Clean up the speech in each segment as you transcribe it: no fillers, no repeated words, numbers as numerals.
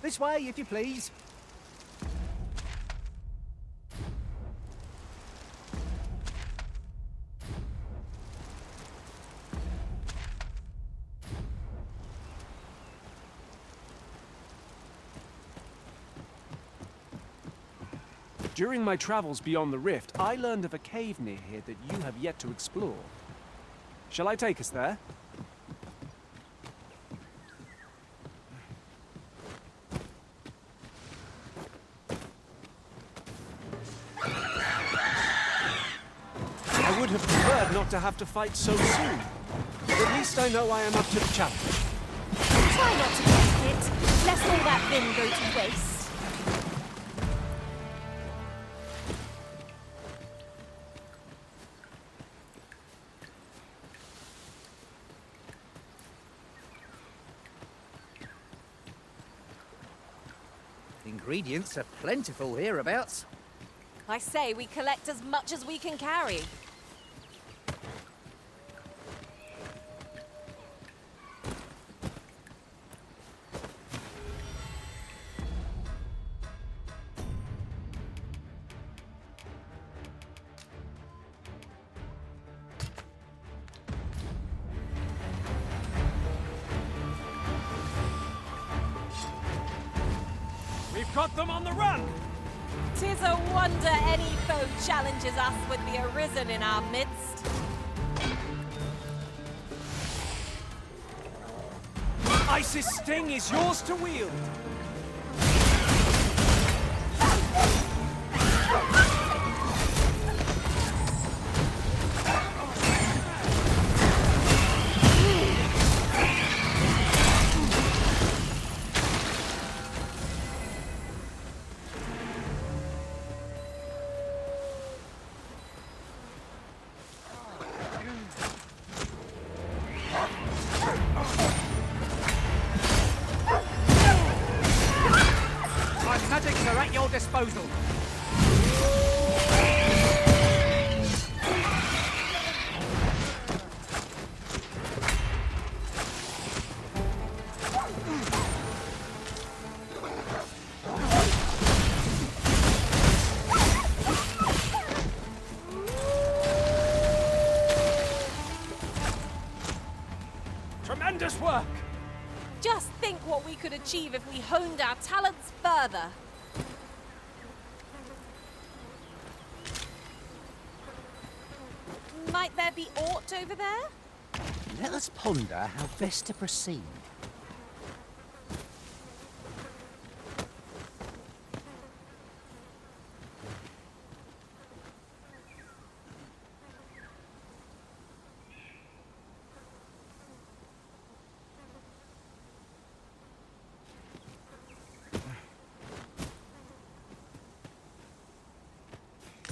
This way, if you please. During my travels beyond the rift, I learned of a cave near here that you have yet to explore. Shall I take us there? I would have preferred not to have to fight so soon, but at least I know I am up to the challenge. Try not to get hit, lest all that vim go to waste. Ingredients are plentiful hereabouts. I say we collect as much as we can carry. We've got them on the run! 'Tis a wonder any foe challenges us with the Arisen in our midst. Isis' sting is yours to wield! Magics are at your disposal. Tremendous work! Just think what we could achieve if we honed our talents further. Might there be aught over there? Let us ponder how best to proceed.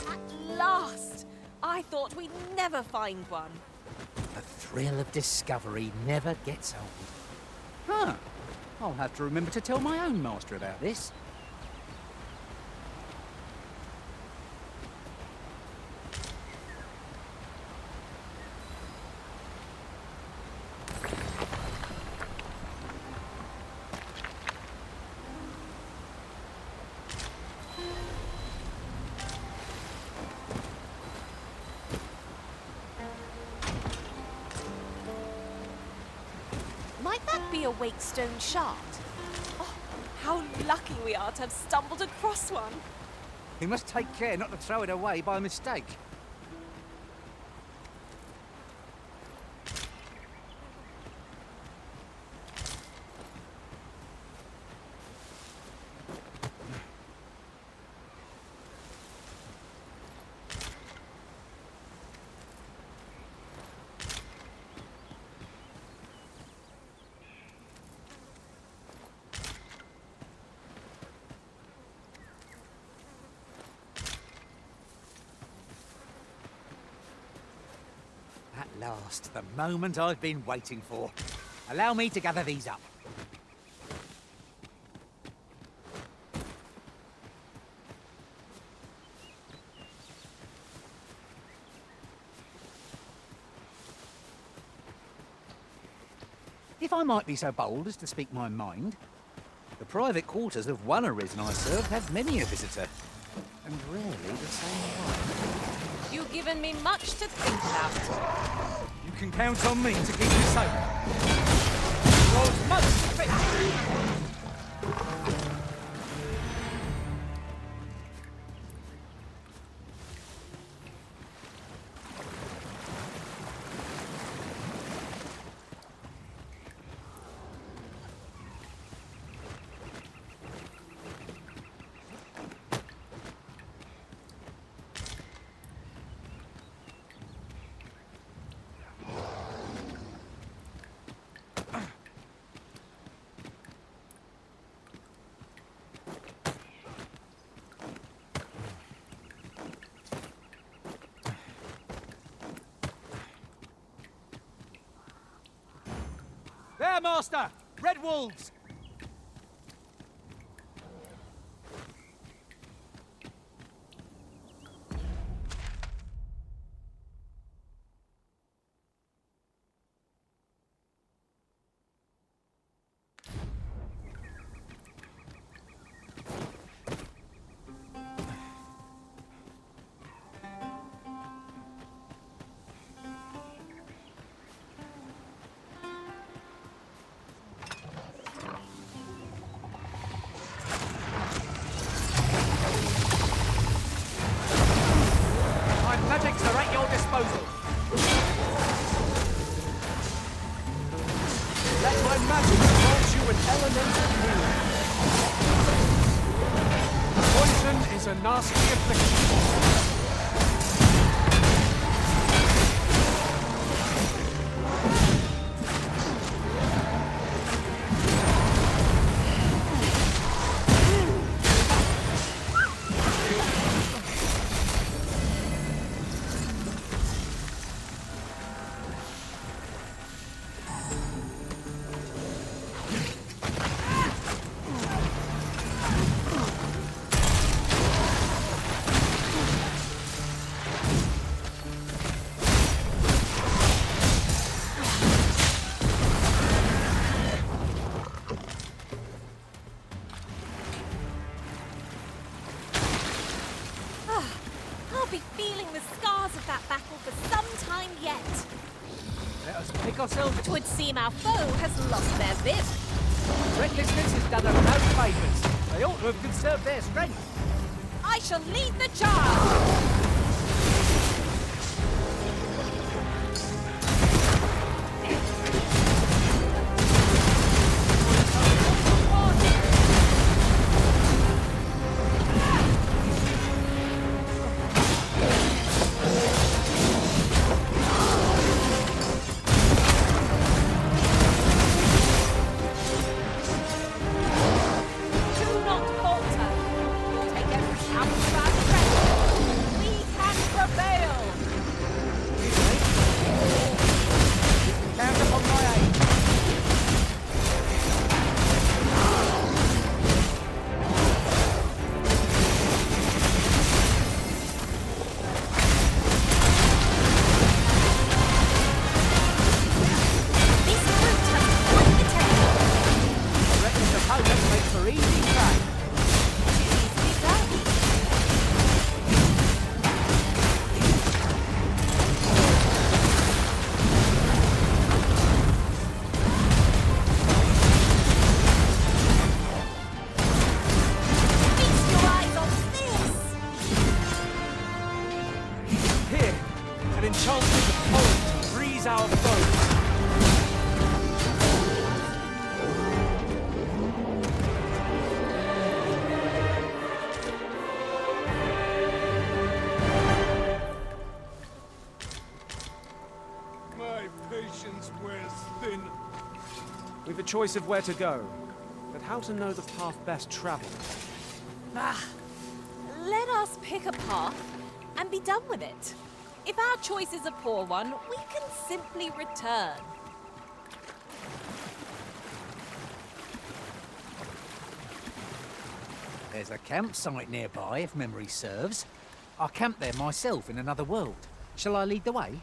At last! I thought we'd never find one. The thrill of discovery never gets old. Huh. I'll have to remember to tell my own master about this. Might that be a wakestone shard? Oh, how lucky we are to have stumbled across one. We must take care not to throw it away by mistake. At last, the moment I've been waiting for. Allow me to gather these up. If I might be so bold as to speak my mind, The private quarters of one Arisen I served had many a visitor, and rarely the same one. You've given me much to think about. You can count on me to keep you safe. World's most fit. There, Master! Red wolves! Magics are at your disposal. Let my magic grant you an elemental healing. Poison is a nasty affliction. I'll be feeling the scars of that battle for some time yet. Let us pick ourselves. 'Twould seem our foe has lost their vim. Recklessness has done them no favours. They ought to have conserved their strength. I shall lead the charge! We've a choice of where to go, but how to know the path best traveled? Let us pick a path and be done with it. If our choice is a poor one, we can simply return. There's a campsite nearby, if memory serves. I camped there myself in another world. Shall I lead the way?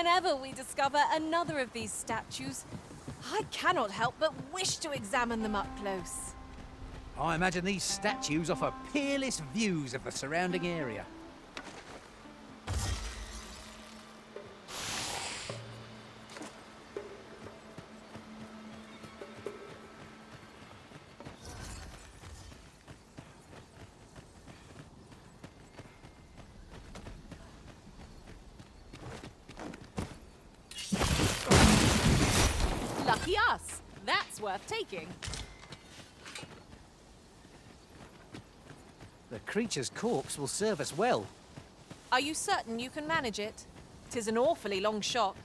Whenever we discover another of these statues, I cannot help but wish to examine them up close. I imagine these statues offer peerless views of the surrounding area. Lucky us. That's worth taking. The creature's corpse will serve us well. Are you certain you can manage it? 'Tis an awfully long shot.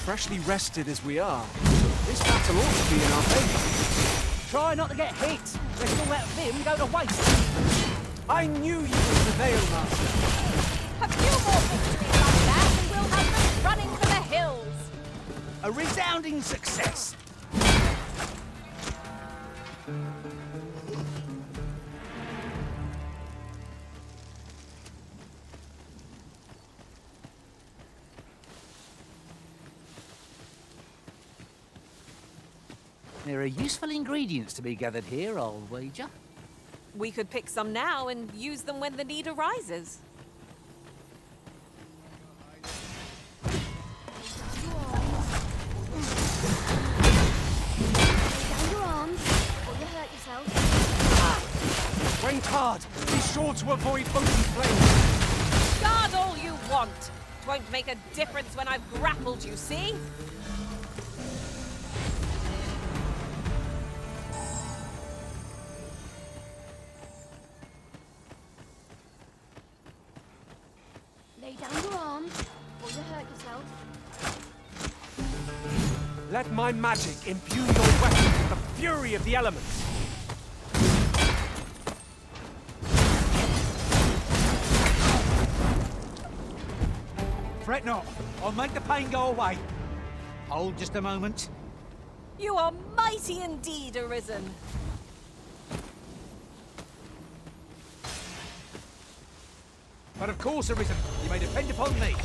Freshly rested as we are, this battle ought to be in our favour. Try not to get hit, lest all that vim go to waste. I knew you were the Veil Master. A few more victories like that and we'll have them running for the hills. A resounding success. There are useful ingredients to be gathered here, I'll wager. We could pick some now and use them when the need arises. Down your arms, or you hurt yourself. Train hard. Be sure to avoid open flames. Guard all you want. It won't make a difference when I've grappled you, see? Lay down your arms, or you hurt yourself. Let my magic imbue your weapon with the fury of the elements. Fret not, I'll make the pain go away. Hold just a moment. You are mighty indeed, Arisen. But of course, Arisen, you may depend upon me.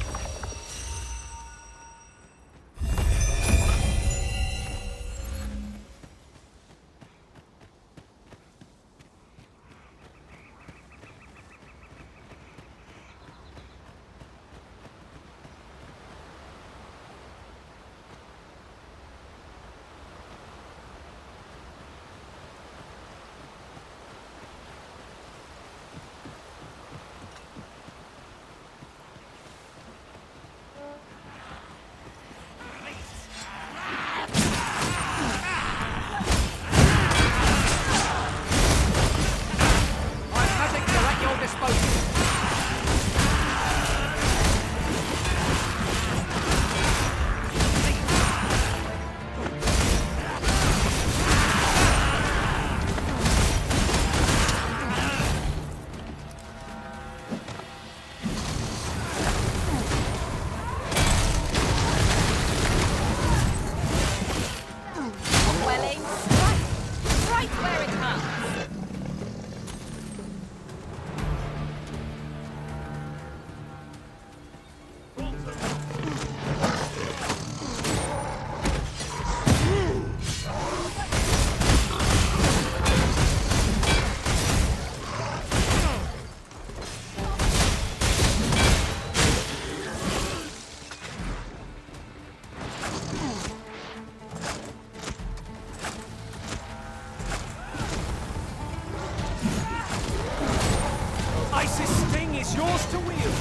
Yours to wield.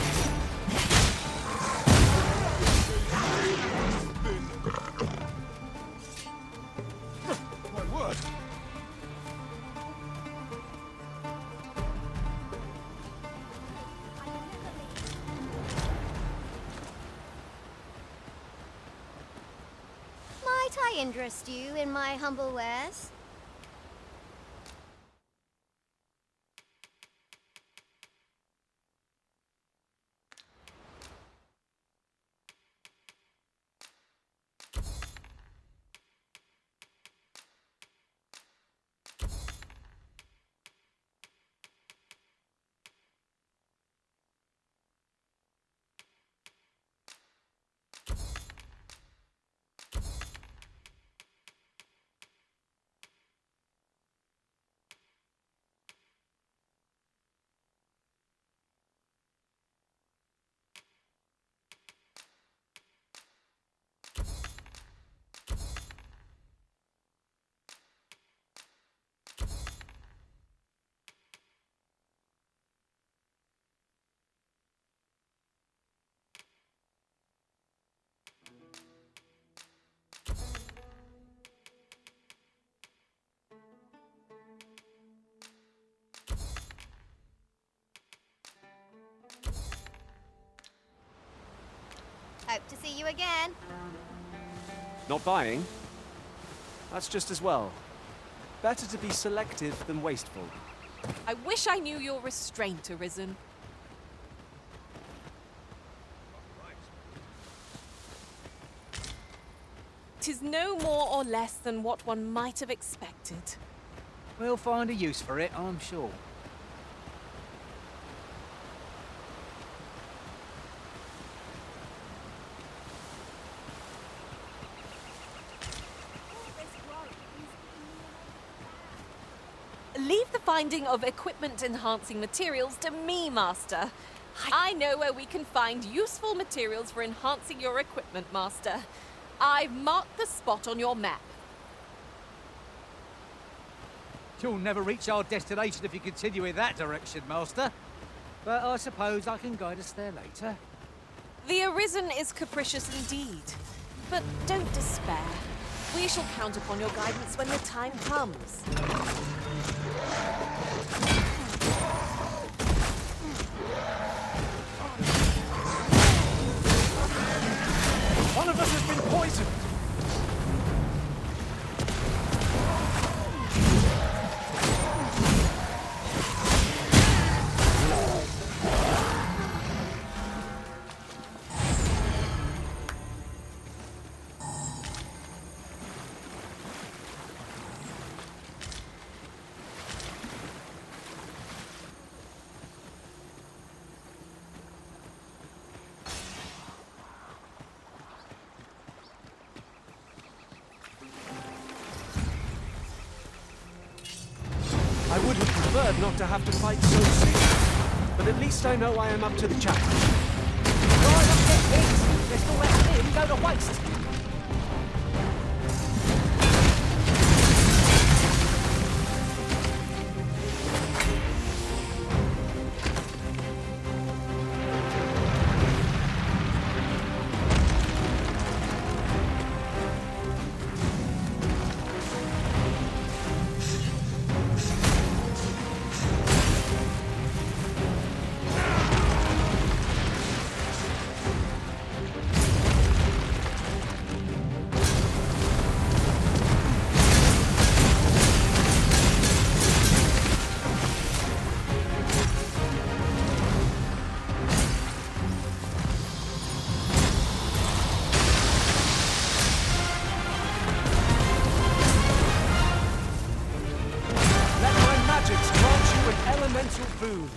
My word. Might I interest you in my humble wares? to see you again. Not buying? That's just as well. Better to be selective than wasteful. I wish I knew your restraint, Arisen. Tis no more or less than what one might have expected. We'll find a use for it, I'm sure. Leave the finding of equipment-enhancing materials to me, Master. I know where we can find useful materials for enhancing your equipment, Master. I've marked the spot on your map. You'll never reach our destination if you continue in that direction, Master. But I suppose I can guide us there later. The Arisen is capricious indeed. But don't despair. We shall count upon your guidance when the time comes. One of us has been poisoned! I would have preferred not to have to fight so soon, but at least I know I am up to the challenge. Right up there, kids! Let's not let that nearly go to waste! Elemental boon.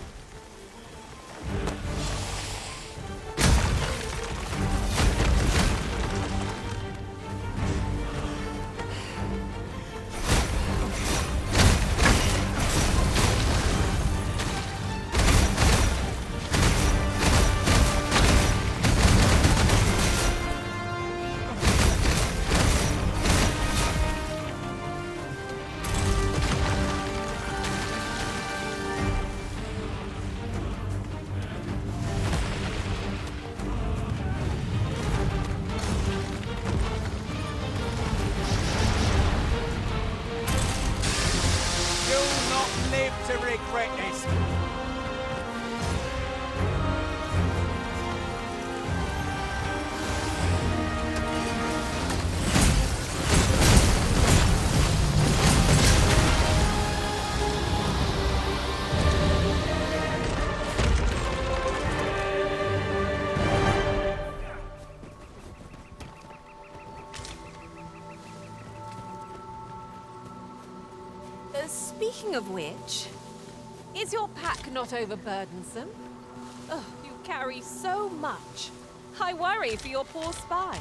To regret this. Speaking of which, is your pack not overburdensome? Oh, you carry so much. I worry for your poor spine.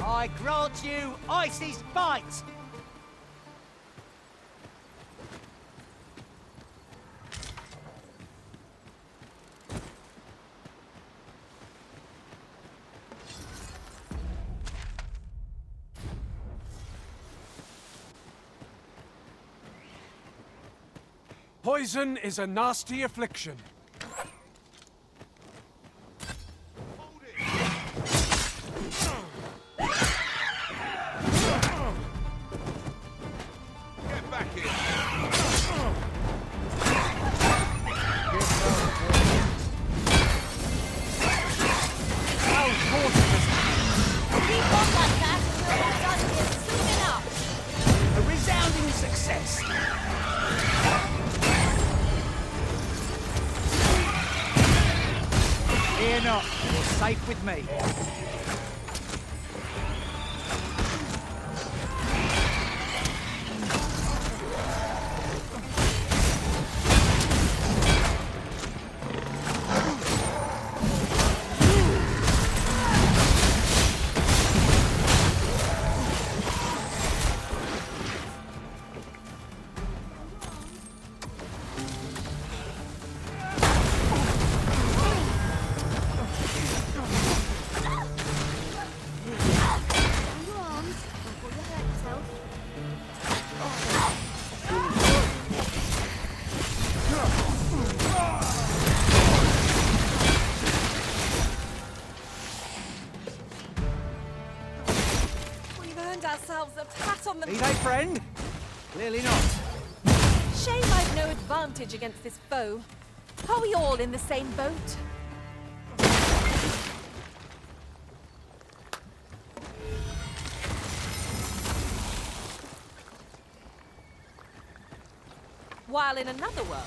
I grant you Icy's bite! Poison is a nasty affliction. Get back here! Keep on like that and we'll be done here soon enough. A resounding success! Fear not, you're safe with me. On your arms before you hurt yourself. We've earned ourselves a pat on the... Need a friend? Clearly not. Shame I've no advantage against this foe. Are we all in the same boat? While in another world,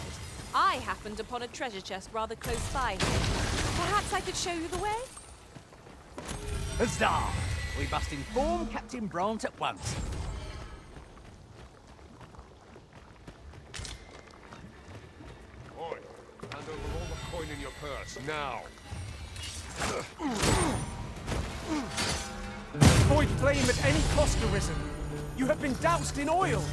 I happened upon a treasure chest rather close by. Perhaps I could show you the way? Huzzah! We must inform Captain Brant at once. Oi, hand over all the coin in your purse, now! Avoid flame at any cost, Arisen. You have been doused in oil.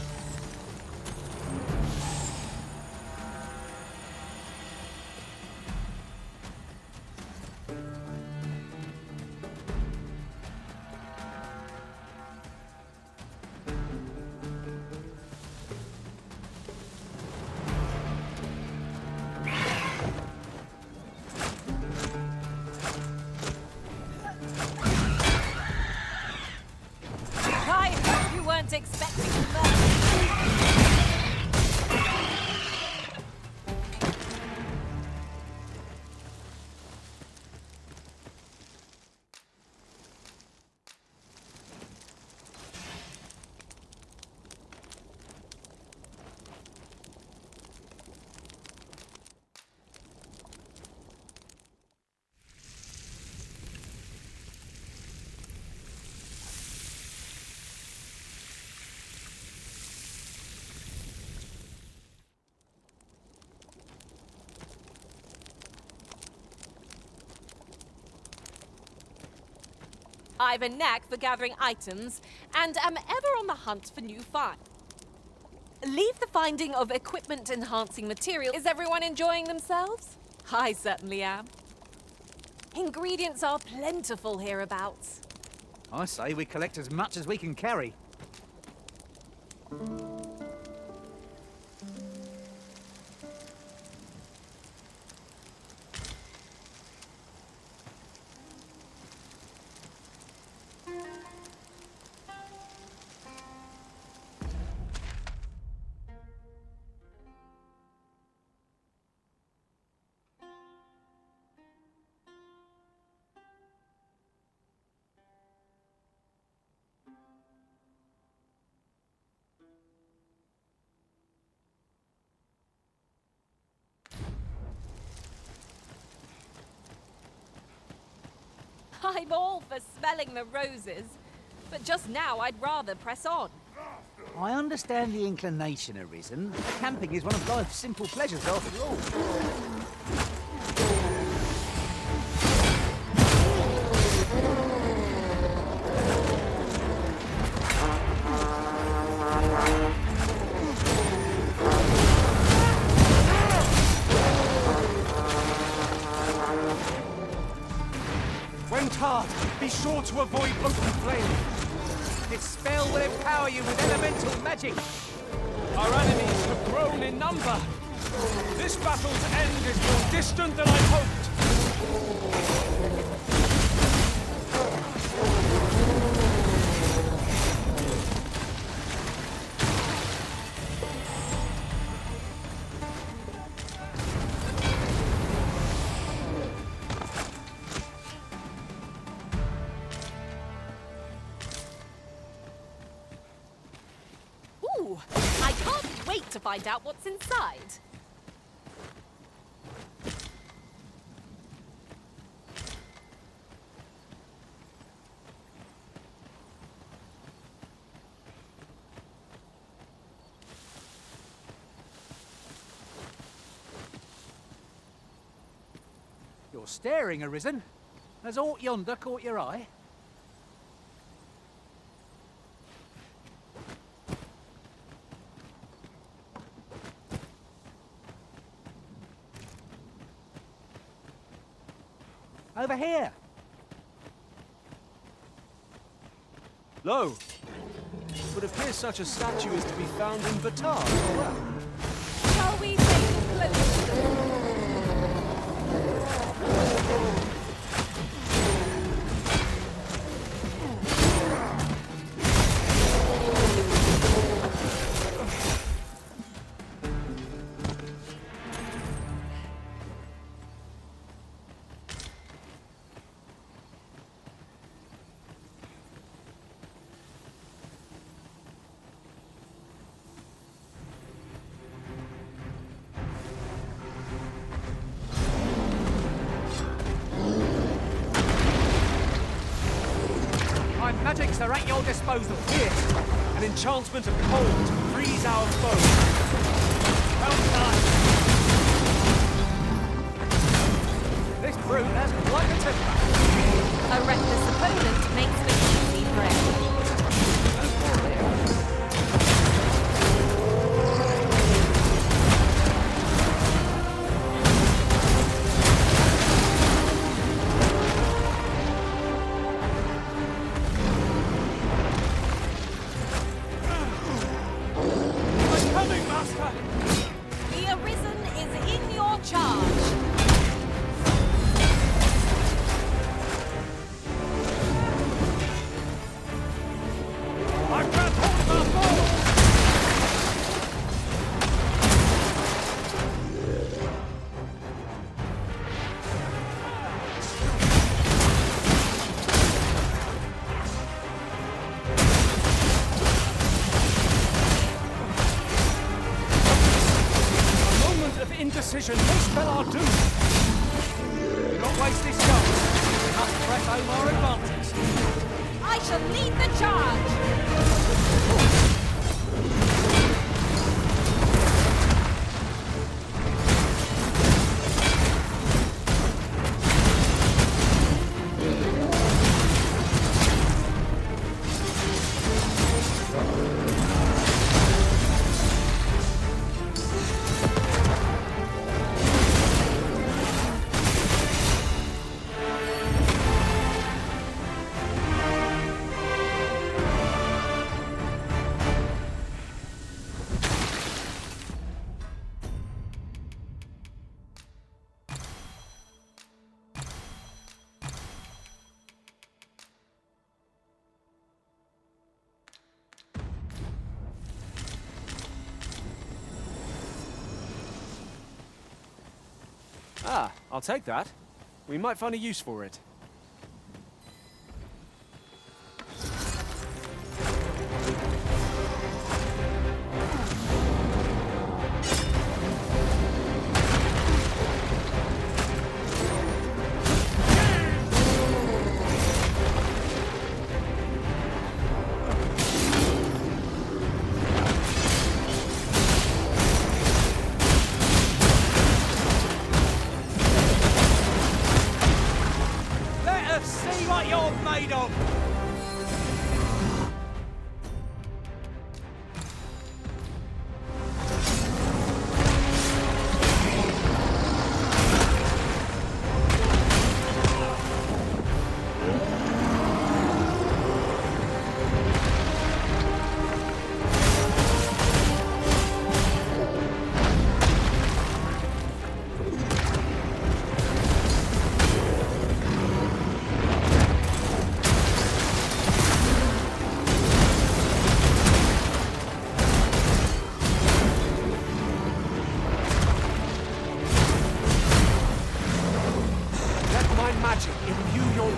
I hope you weren't expecting that. I've a knack for gathering items and am ever on the hunt for new finds. Leave the finding of equipment-enhancing material. Is everyone enjoying themselves? I certainly am. Ingredients are plentiful hereabouts. I say we collect as much as we can carry. I'm all for smelling the roses, but just now I'd rather press on. I understand the inclination, Arisen. Camping is one of life's simple pleasures after all. When tarred, be sure to avoid open flame. Its spell will empower you with elemental magic. Our enemies have grown in number. This battle's end is more distant than I hoped. Ooh, I can't wait to find out what's inside. You're staring, Arisen. Has aught yonder caught your eye? Over here. Lo! Would appear such a statue is to be found in Battahl as well. Shall we take a closer look? My magics are at your disposal. Here. An enchantment of cold to freeze our foe. Well done. This brute has quite a temper. A reckless opponent makes for easy prey. The Arisen is in your charge. I've grabbed hold of our foe! Indecision may spell our doom. Do not waste this chance. We must press home our advantage. I shall lead the charge. Ah, I'll take that. We might find a use for it. See what you're made of!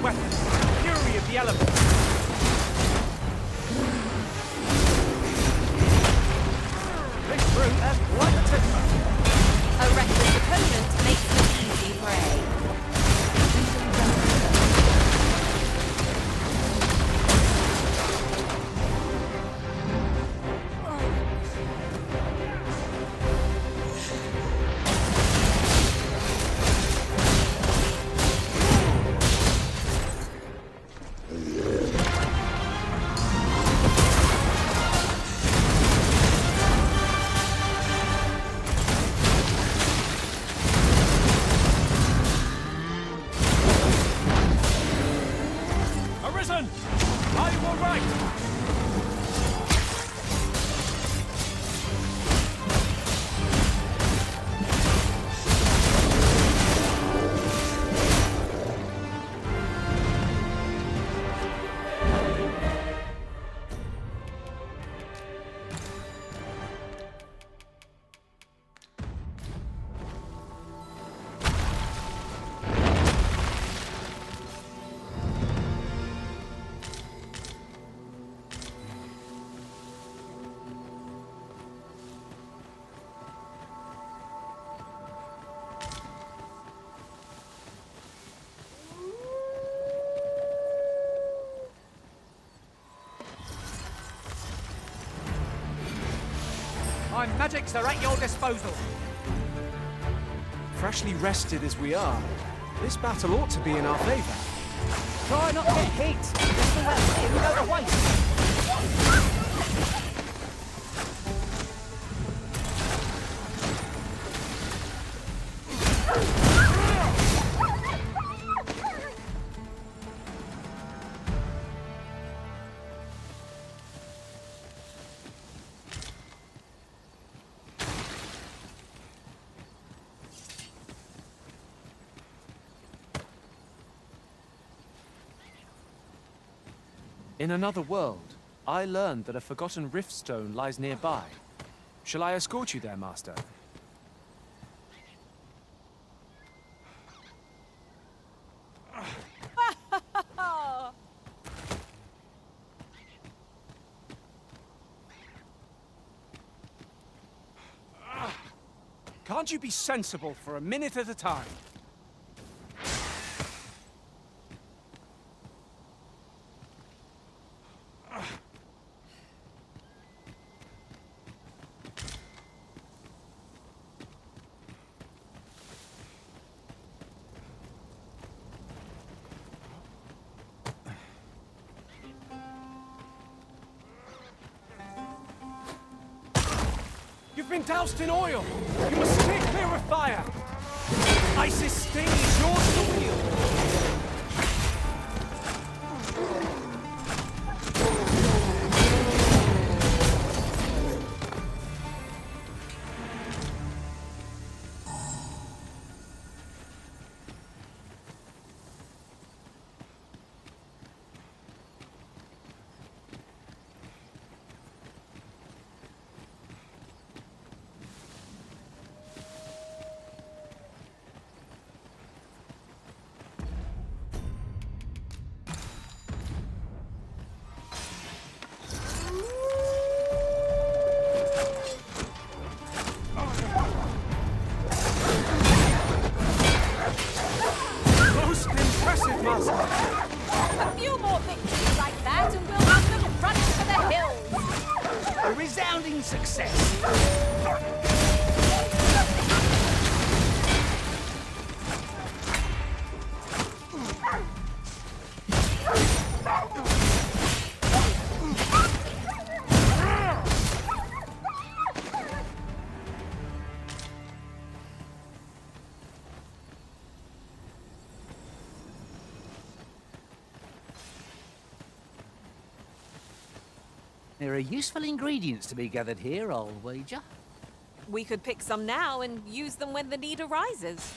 weapon, fury of the elements. This brute has quite a temper. A reckless opponent makes an easy prey. Arisen! Are you all right? My magics are at your disposal. Freshly rested as we are, this battle ought to be in our favor. Try not to get hit. This will let him go to waste. In another world, I learned that a forgotten rift stone lies nearby. Shall I escort you there, Master? Can't you be sensible for a minute at a time? You've been doused in oil! You must stay clear of fire! Isis sting is yours to wield! A few more victories like that and we'll have them running for the hills! A resounding success. There are useful ingredients to be gathered here, I'll wager. We could pick some now and use them when the need arises.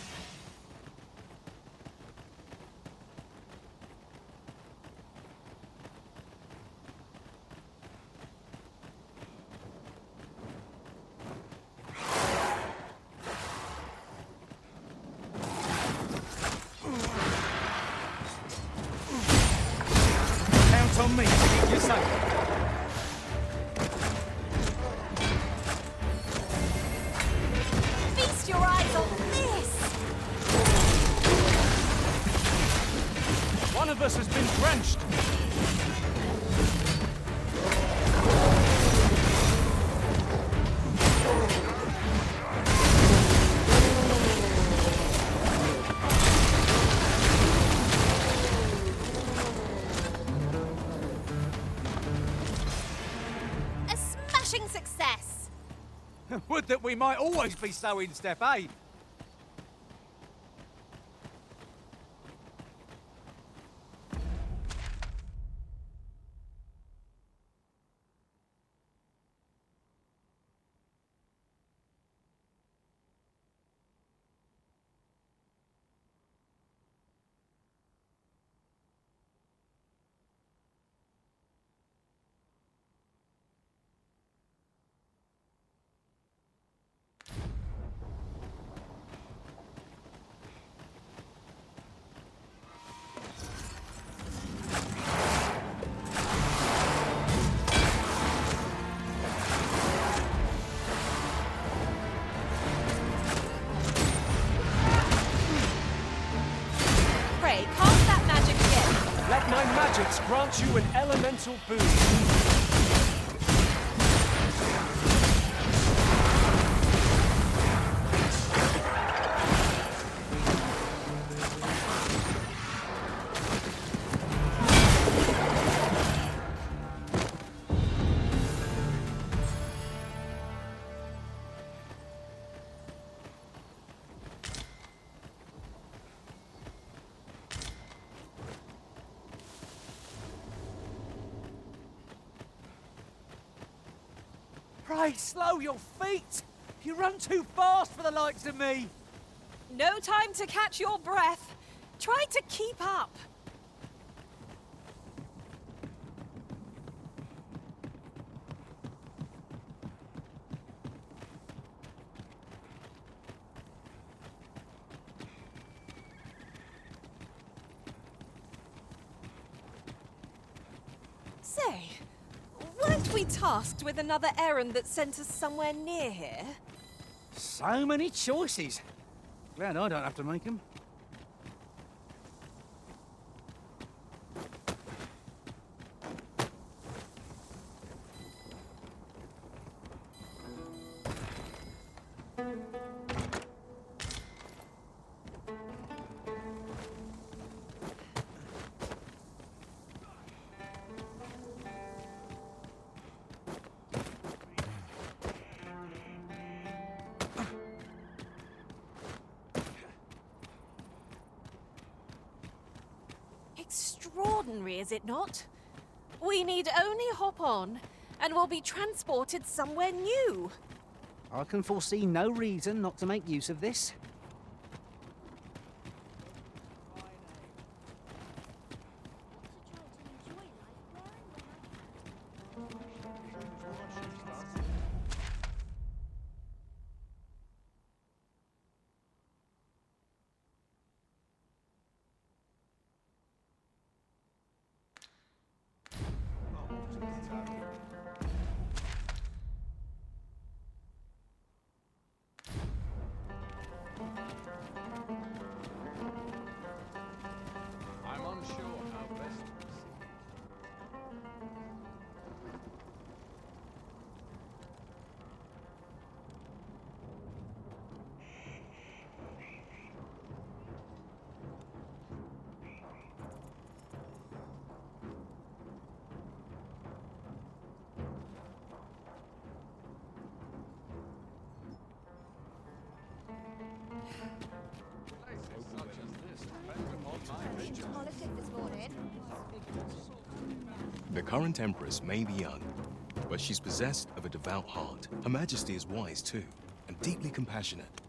on me to keep you safe. Feast your eyes on this! One of us has been drenched. A smashing success! Would that we might always be so in step, eh? Pray, cast that magic again. Let my magics grant you an elemental boon. Pray, slow your feet! You run too fast for the likes of me! No time to catch your breath. Try to keep up. Say, weren't we tasked with another errand that sent us somewhere near here? So many choices. Glad I don't have to make them. Extraordinary, is it not? We need only hop on, and we'll be transported somewhere new. I can foresee no reason not to make use of this. I'm unsure how best to proceed. Places such as this depend upon my Into politics this morning. The current Empress may be young, but she's possessed of a devout heart. Her Majesty is wise too, and deeply compassionate,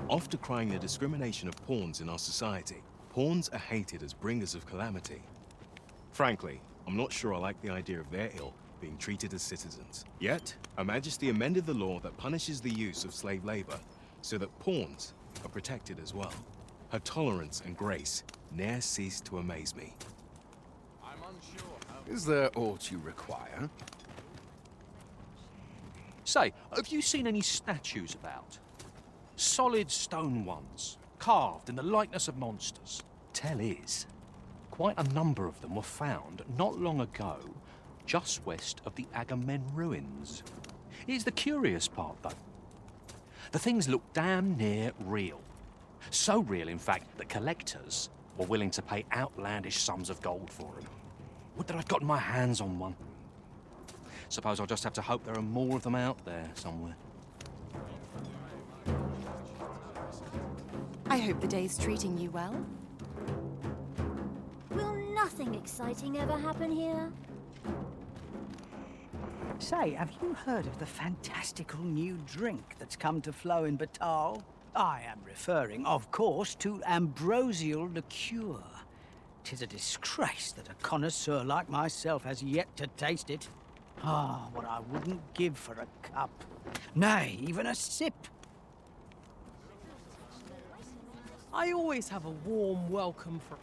oft decrying the discrimination of pawns in our society. Pawns are hated as bringers of calamity. Frankly, I'm not sure I like the idea of their ilk being treated as citizens. Yet, Her Majesty amended the law that punishes the use of slave labor, so that pawns are protected as well. Her tolerance and grace ne'er cease to amaze me. I'm Is there aught you require? Say, have you seen any statues about? Solid stone ones, carved in the likeness of monsters. Tell is, quite a number of them were found not long ago, just west of the Agamemnon ruins. Here's the curious part, though. The things look damn near real. So real, in fact, that collectors were willing to pay outlandish sums of gold for them. Would that I'd gotten my hands on one. Suppose I'll just have to hope there are more of them out there somewhere. I hope the day's treating you well. Will nothing exciting ever happen here? Say, have you heard of the fantastical new drink that's come to flow in Battahl? I am referring, of course, to ambrosial liqueur. 'Tis a disgrace that a connoisseur like myself has yet to taste it. Ah, what I wouldn't give for a cup. Nay, even a sip. I always have a warm welcome for...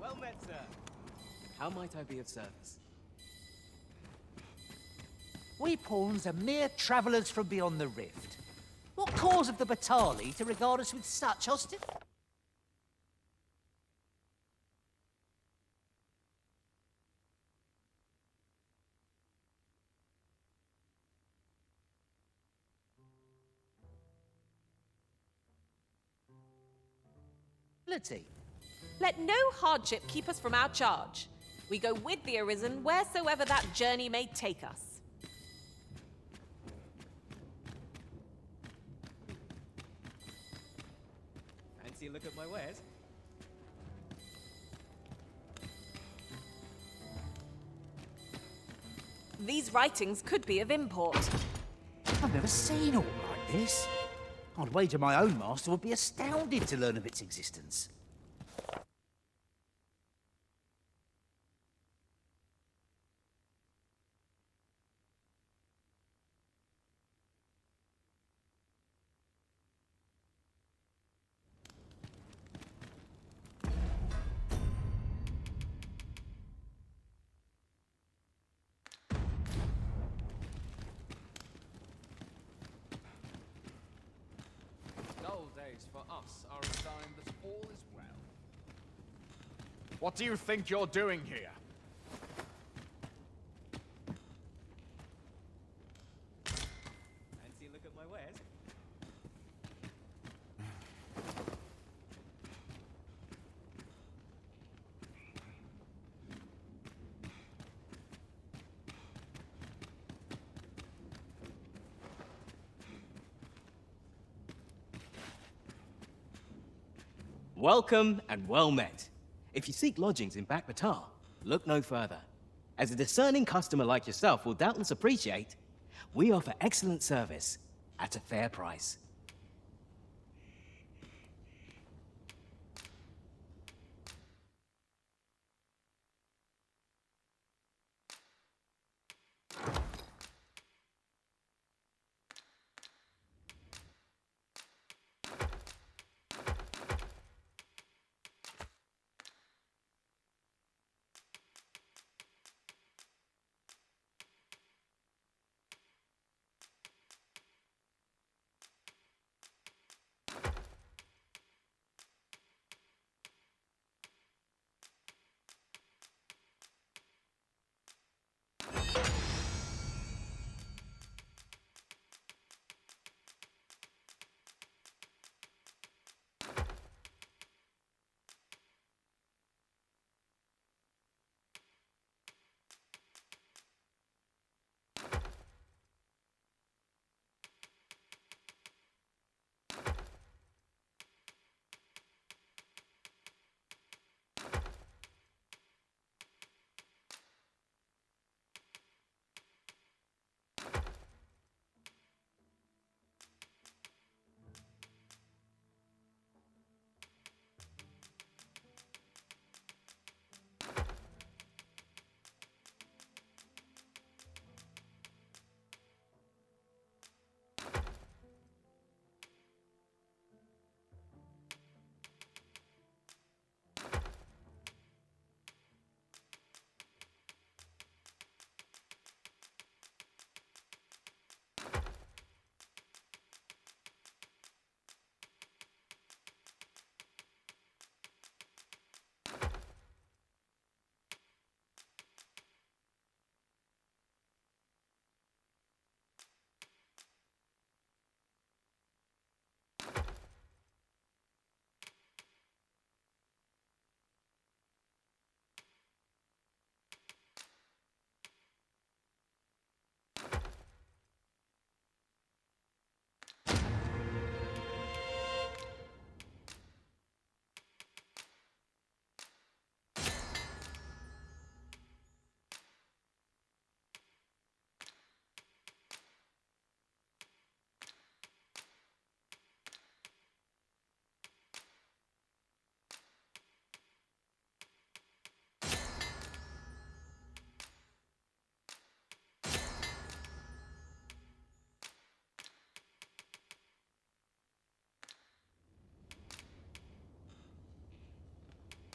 Well met, sir. How might I be of service? We pawns are mere travellers from beyond the rift. What cause of the Battahl to regard us with such hostility? Let no hardship keep us from our charge. We go with the Arisen wheresoever that journey may take us. Fancy a look at my wares? These writings could be of import. I've never seen aught like this. I'd wager my own master would be astounded to learn of its existence. For us are a sign that all is well. What do you think you're doing here? Fancy a look at my wares? Welcome and well met. If you seek lodgings in Bakbattahl, look no further. As a discerning customer like yourself will doubtless appreciate, we offer excellent service at a fair price.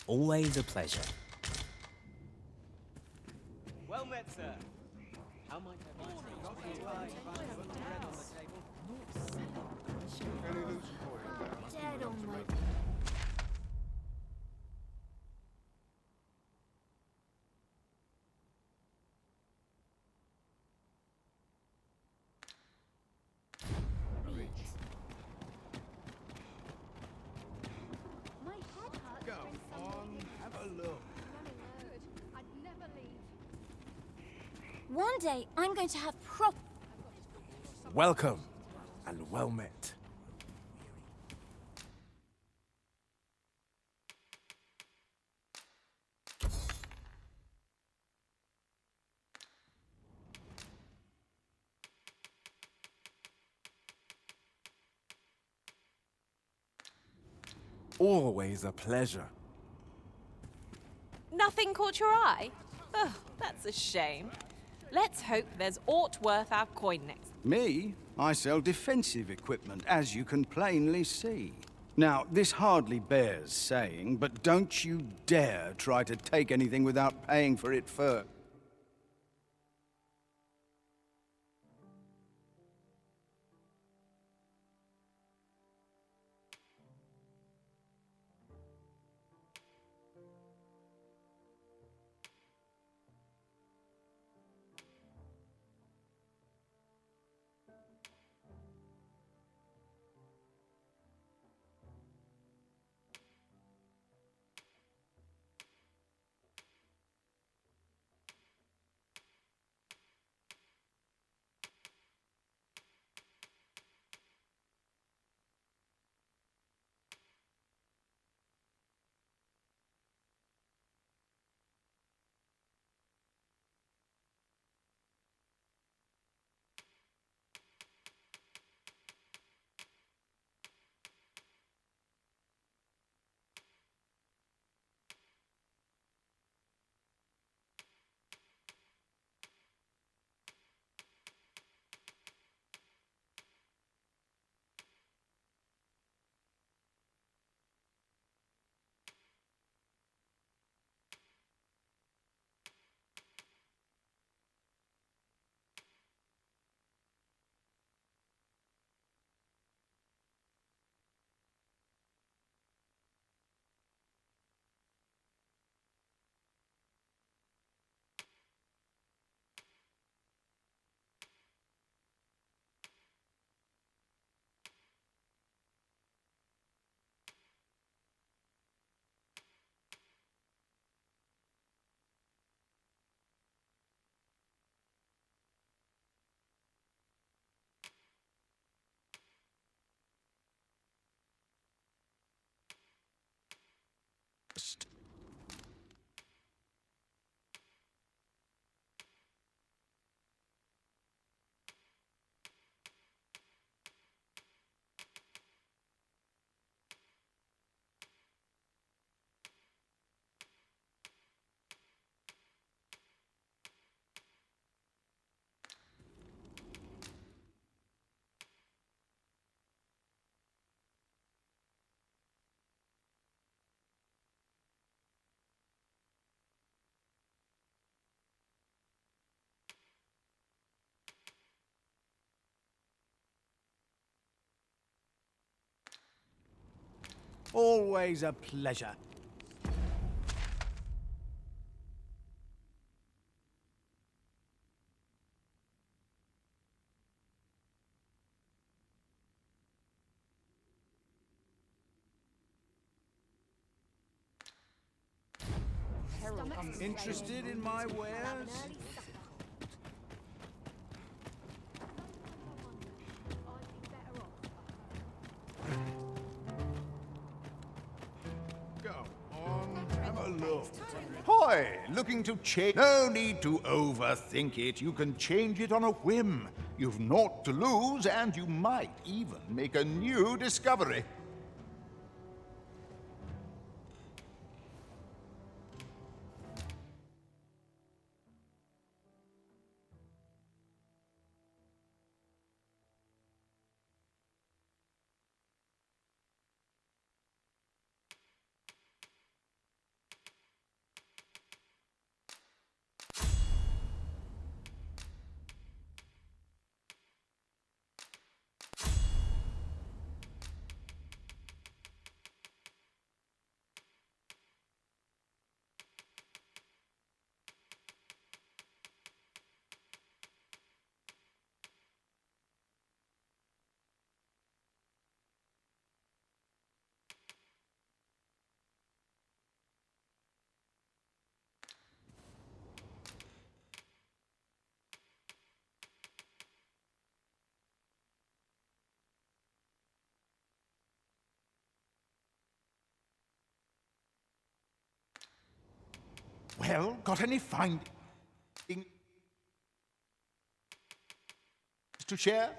Always a pleasure. Well met, sir. How might I Dead on my... My head hurts. Go on, have a look. I'd never leave. One day, I'm going to have proper... Welcome, and well met. Always a pleasure. Nothing caught your eye? Oh, that's a shame. Let's hope there's aught worth our coin next. Me? I sell defensive equipment, as you can plainly see. Now, this hardly bears saying, but don't you dare try to take anything without paying for it first. Always a pleasure. Interested in my wares? Go on, have a look. Hoy, looking to change? No need to overthink it. You can change it on a whim. You've naught to lose, and you might even make a new discovery. Well, got any findings to share?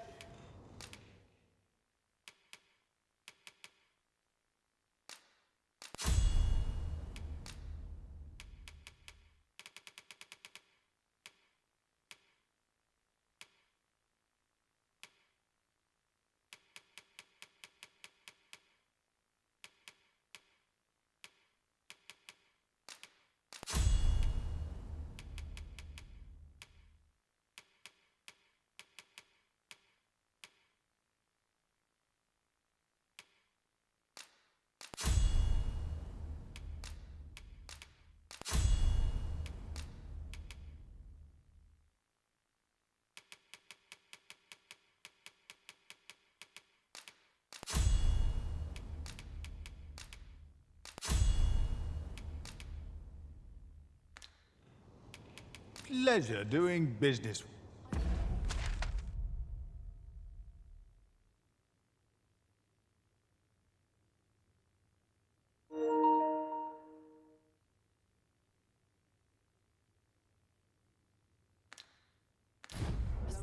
Pleasure doing business.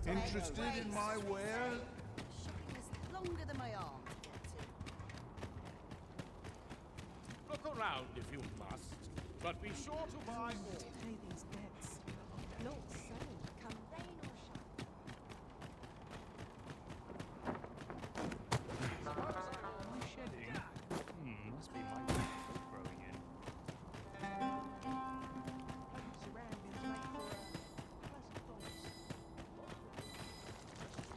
Interested in my wares? Longer than my arm. Look around if you must, but be sure to buy more. Pay these debts. Not so. Come rain or shine. Am I shedding? Must be my back growing in. Surroundings make for a pleasant voice.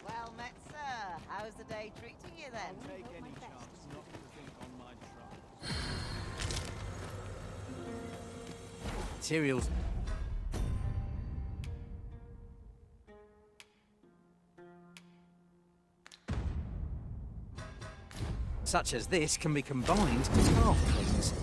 Well met, sir. How's the day treating you then? Take any chance not to think on my troubles. Materials. Such as this can be combined to half things.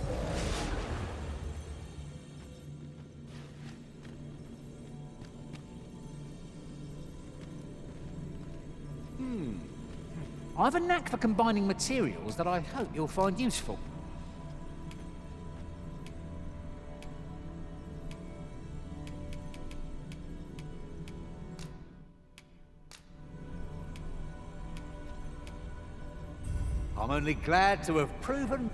I have a knack for combining materials that I hope you'll find useful. I'm only glad to have proven...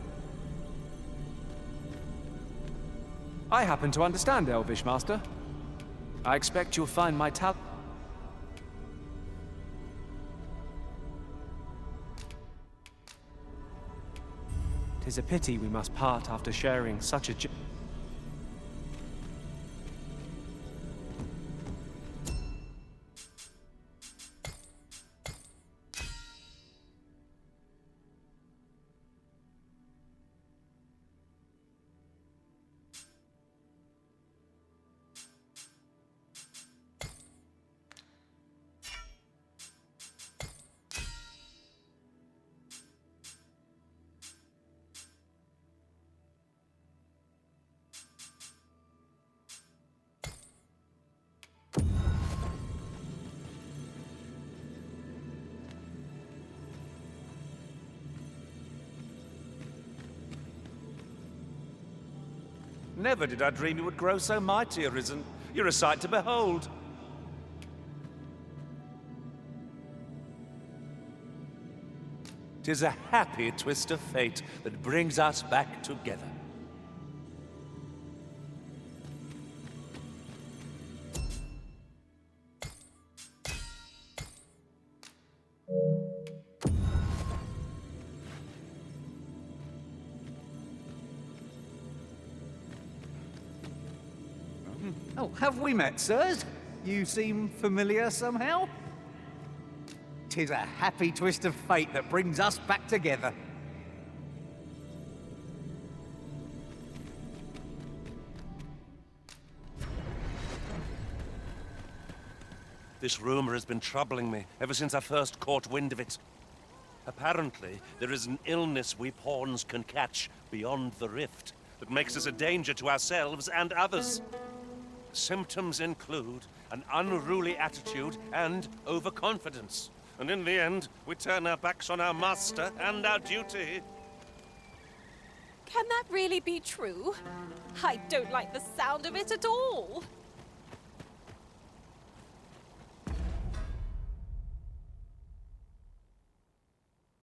I happen to understand Elvish, Master. I expect you'll find my talent. 'Tis a pity we must part after sharing such a Never did I dream you would grow so mighty, Arisen. You're a sight to behold. 'Tis a happy twist of fate that brings us back together. Oh, have we met, sirs? You seem familiar somehow? 'Tis a happy twist of fate that brings us back together. This rumor has been troubling me ever since I first caught wind of it. Apparently, there is an illness we pawns can catch beyond the rift that makes us a danger to ourselves and others. Symptoms include an unruly attitude and overconfidence. And in the end, we turn our backs on our master and our duty. Can that really be true? I don't like the sound of it at all.